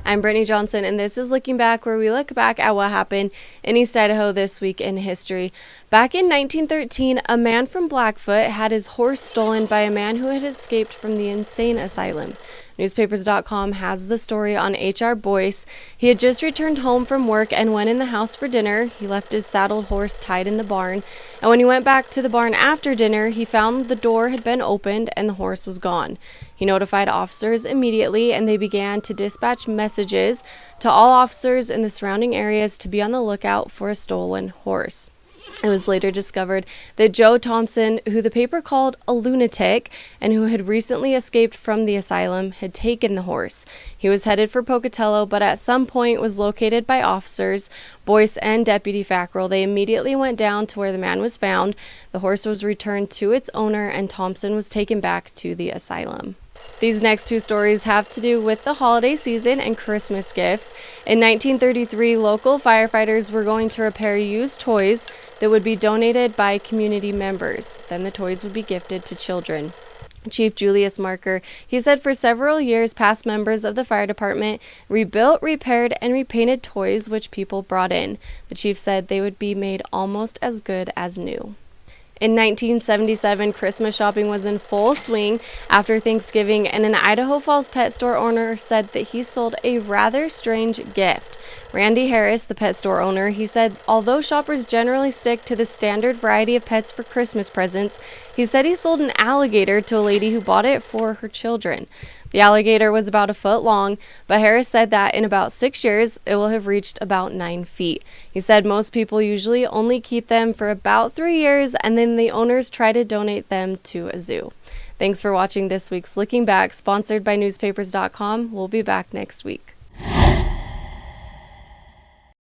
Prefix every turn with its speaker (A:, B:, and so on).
A: I'm Brittany Johnson, and this is Looking Back, where we look back at what happened in East Idaho this week in history. Back in 1913, a man from Blackfoot had his horse stolen by a man who had escaped from the insane asylum. Newspapers.com has the story on H.R. Boice. He had just returned home from work and went in the house for dinner. He left his saddled horse tied in the barn, and when he went back to the barn after dinner, he found the door had been opened and the horse was gone. He notified officers immediately, and they began to dispatch messages to all officers in the surrounding areas to be on the lookout for a stolen horse. It was later discovered that Joe Thompson, who the paper called a lunatic and who had recently escaped from the asylum, had taken the horse. He was headed for Pocatello, but at some point was located by officers, Boice and Deputy Fackrell. They immediately went down to where the man was found. The horse was returned to its owner, and Thompson was taken back to the asylum. These next two stories have to do with the holiday season and Christmas gifts. In 1933, local firefighters were going to repair used toys that would be donated by community members. Then the toys would be gifted to children. Chief Julius Marker, he said for several years past members of the fire department rebuilt, repaired, and repainted toys which people brought in. The chief said they would be made almost as good as new. In 1977, Christmas shopping was in full swing after Thanksgiving, and an Idaho Falls pet store owner said that he sold a rather strange gift. Randy Harris, the pet store owner, he said although shoppers generally stick to the standard variety of pets for Christmas presents, he said he sold an alligator to a lady who bought it for her children. The alligator was about 1 foot long, but Harris said that in about 6 years, it will have reached about 9 feet. He said most people usually only keep them for about 3 years, and then the owners try to donate them to a zoo. Thanks for watching this week's Looking Back, sponsored by newspapers.com. We'll be back next week.